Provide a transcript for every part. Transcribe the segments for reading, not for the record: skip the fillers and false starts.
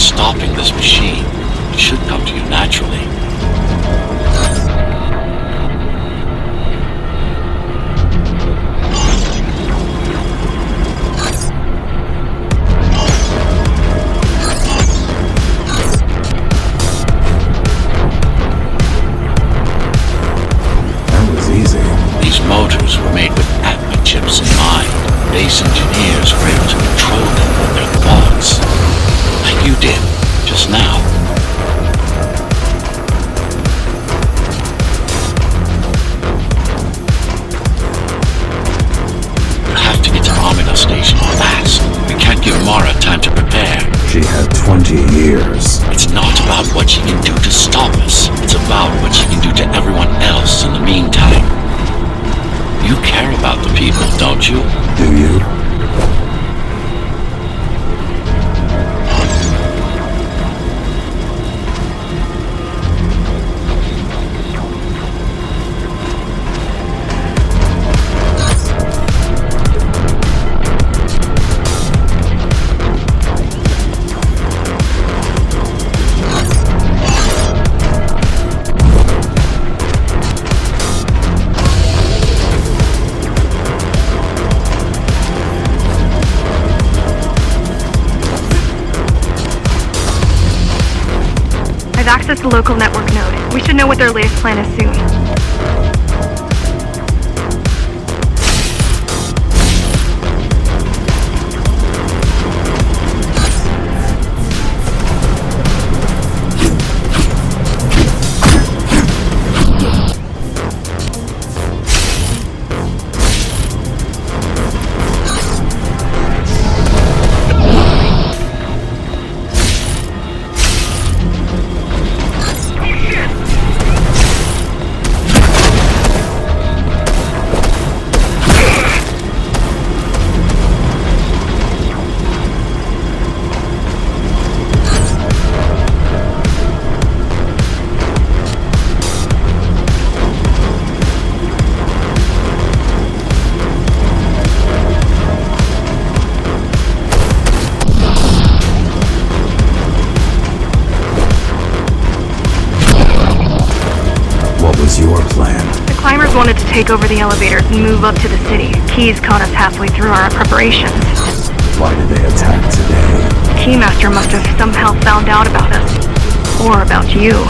stopping this machine. It should come to you naturally. That was easy. These motors were made with Atma chips in mind. Base engineers were able to control them with their thoughts. Like you did, just now. You have to get to Amida station fast. We can't give Mara time to prepare. She had 20 years. It's not about what she can do to stop us. It's about what she can do to everyone else in the meantime. You care about the people, don't you? Do you? access the local network node. We should know what their latest plan is soon. Wanted to take over the elevators and move up to the city. Keys caught us halfway through our preparations. Why did they attack today? The Keymaster must have somehow found out about us. Or about you.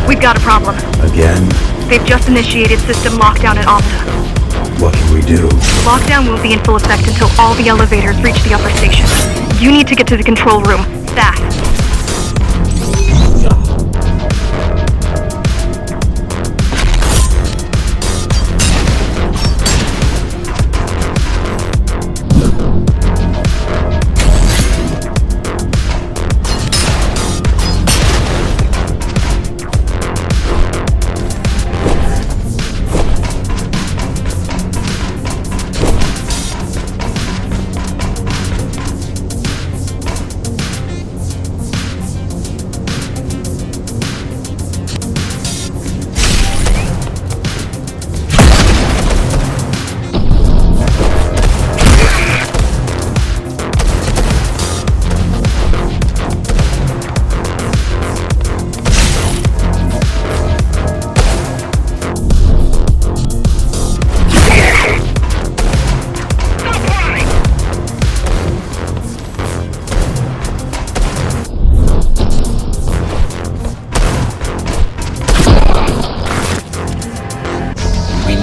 We've got a problem. Again? They've just initiated system lockdown at Amida. What can we do? The lockdown won't be in full effect until all the elevators reach the upper station. You need to get to the control room, fast.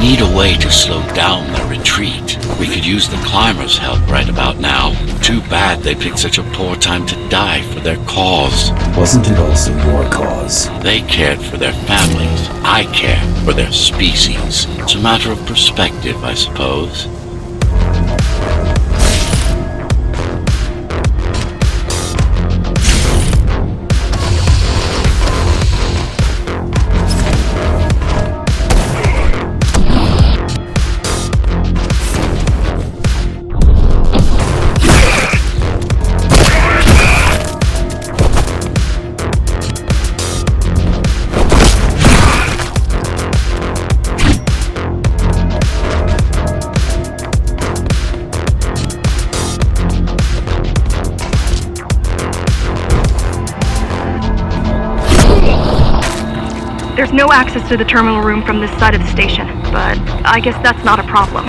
Need a way to slow down their retreat. We could use the climbers' help right about now. Too bad they picked such a poor time to die for their cause. Wasn't it also your cause? They cared for their families. I care for their species. It's a matter of perspective, I suppose. There's no access to the terminal room from this side of the station, but I guess that's not a problem.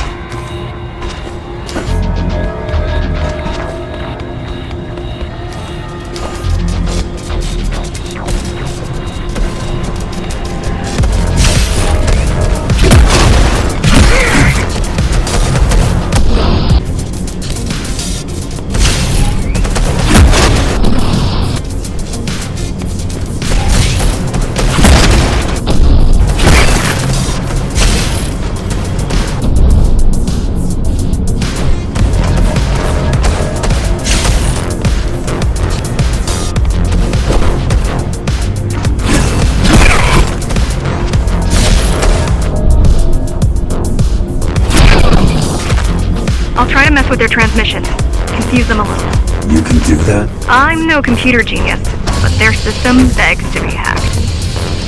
I'll try to mess with their transmissions. Confuse them a little. You can do that? I'm no computer genius, but their system begs to be hacked.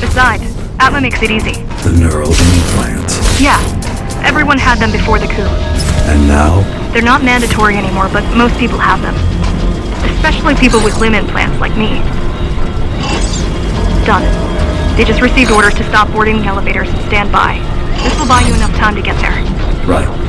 Besides, Atma makes it easy. The neural implant. Yeah, everyone had them before the coup. And now? They're not mandatory anymore, but most people have them. Especially people with limb implants like me. Done. They just received orders to stop boarding the elevators and stand by. This will buy you enough time to get there. Right.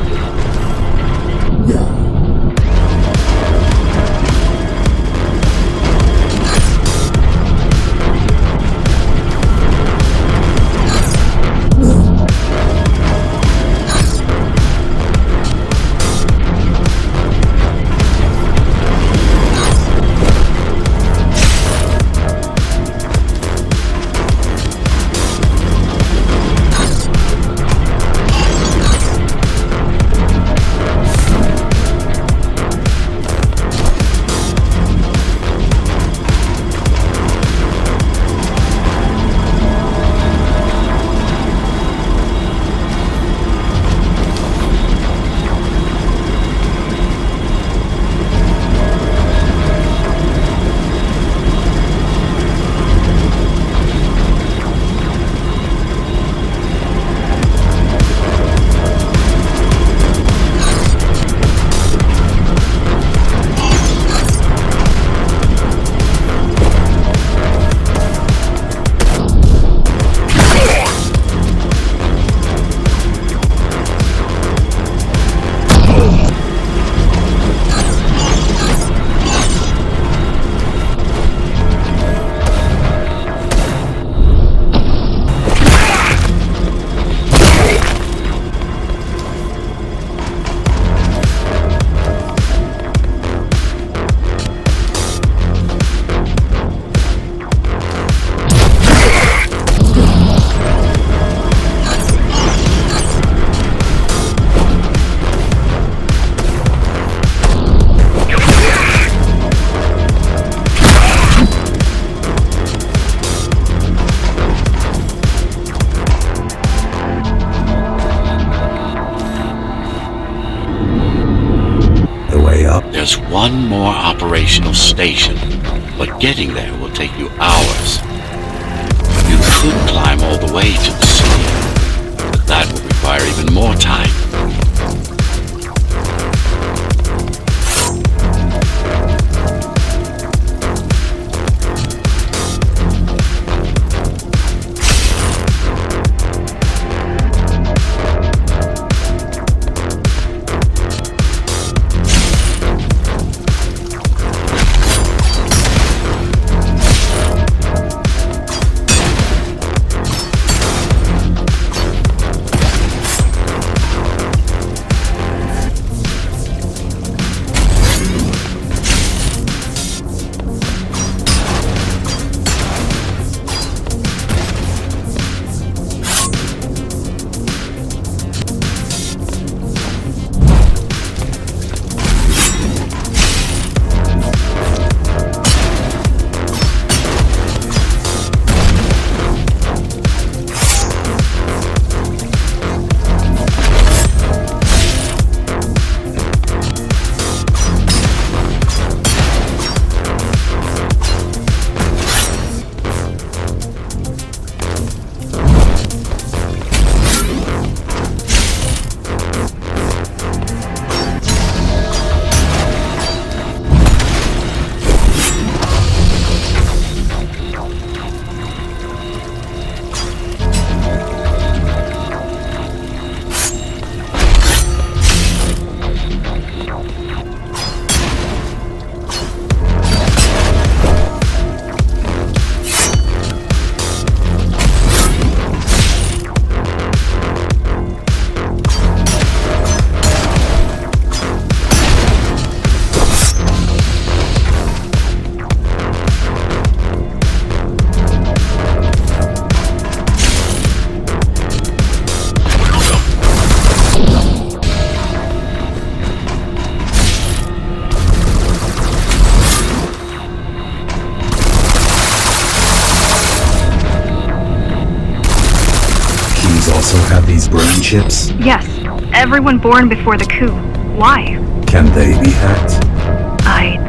There's one more operational station, but getting there will take you hours. You could climb all the way to the city, but that would require even more time. Also have these brain chips? Yes, everyone born before the coup. Why? Can they be hacked? I...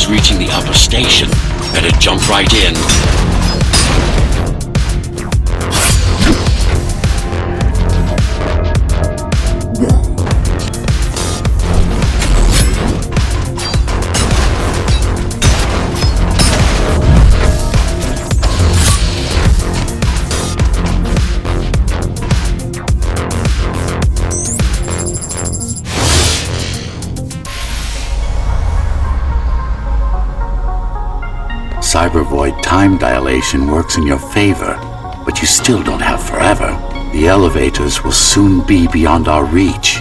Reaching the upper station. Better jump right in. Cybervoid time dilation works in your favor, but you still don't have forever. The elevators will soon be beyond our reach.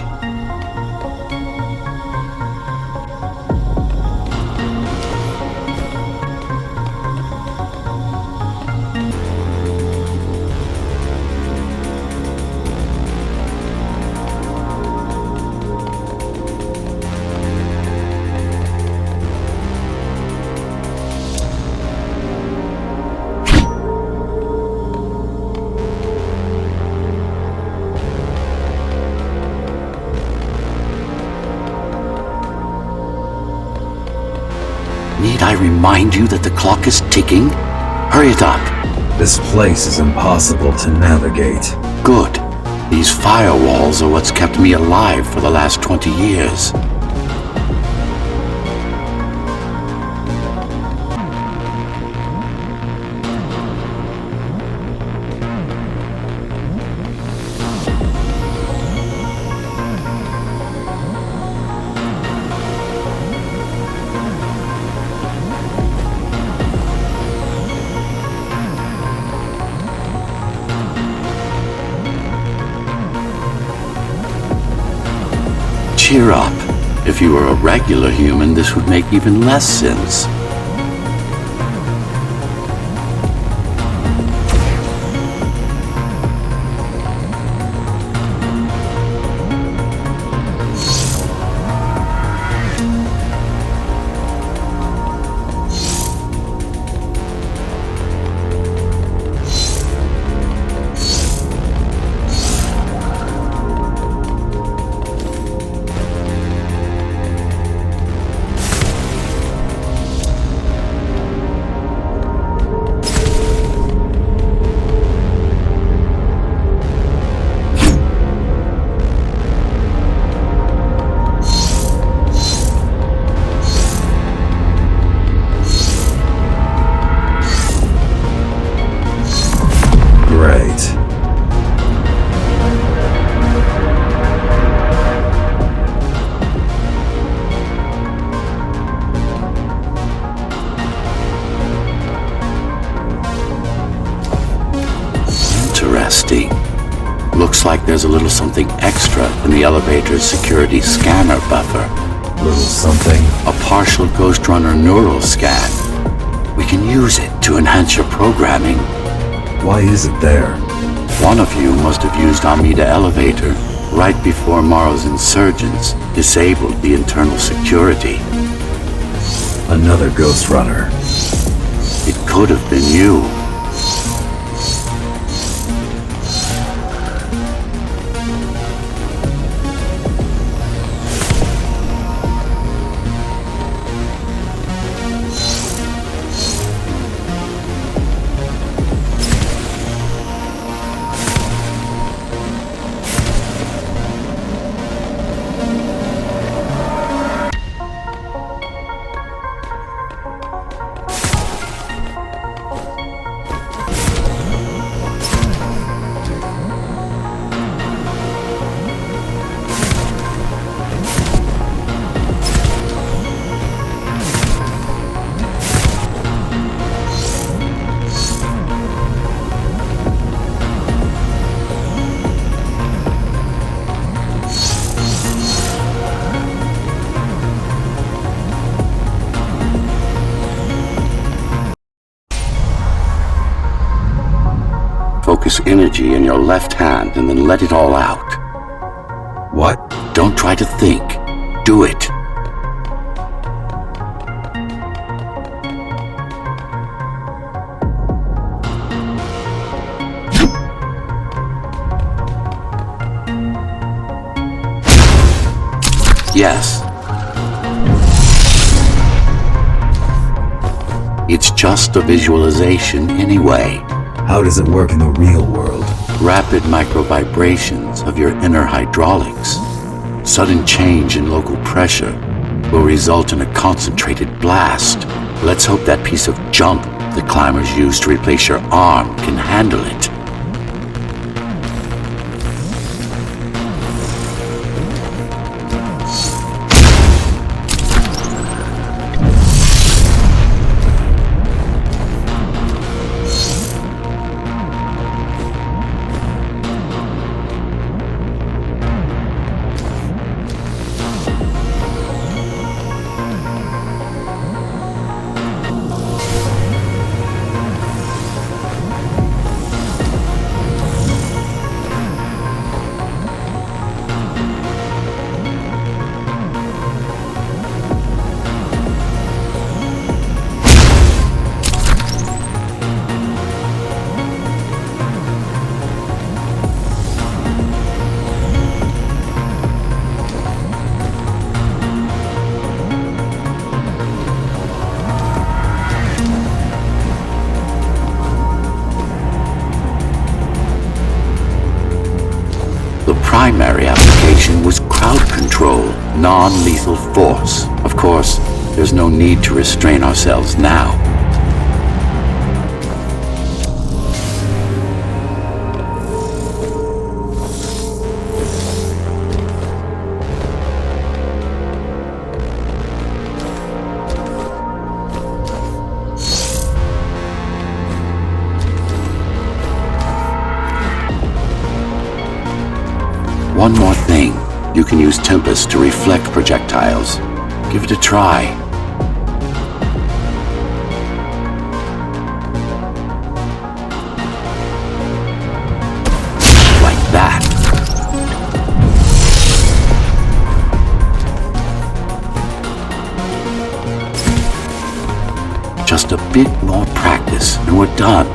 Need I remind you that the clock is ticking? Hurry it up. This place is impossible to navigate. Good. These firewalls are what's kept me alive for the last 20 years. Cheer up. If you were a regular human, this would make even less sense. interesting. Looks like there's a little something extra in the elevator's security scanner buffer. Little something. A partial Ghostrunner neural scan. We can use it to enhance your programming. Why is it there? One of you must have used Amida elevator right before Morrow's insurgents disabled the internal security. Another Ghostrunner. It could have been you. Focus energy in your left hand and then let it all out. What? Don't try to think. Do it. Yes. It's just a visualization anyway. How does it work in the real world? Rapid micro-vibrations of your inner hydraulics. Sudden change in local pressure will result in a concentrated blast. Let's hope that piece of junk the climbers use to replace your arm can handle it. The primary application was crowd control, non-lethal force. Of course, there's no need to restrain ourselves now. One more thing. You can use Tempest to reflect projectiles. Give it a try. Like that. Just a bit more practice and we're done.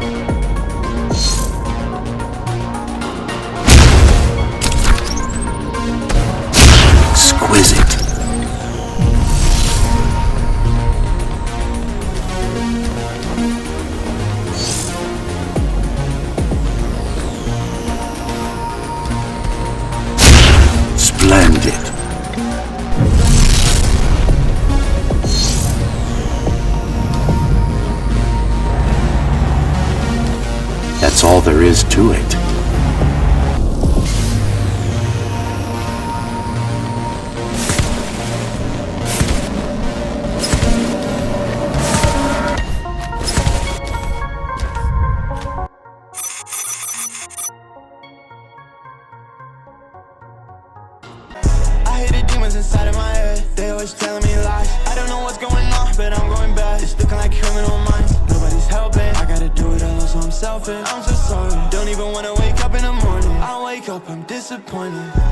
Exquisite. Splendid. That's all there is to it. voice inside of my head, they always telling me lies. I don't know what's going on, but I'm going bad. It's looking like criminal minds, nobody's helping. I gotta do it alone, so I'm selfish. I'm so sorry, don't even wanna wake up in the morning. I wake up, I'm disappointed.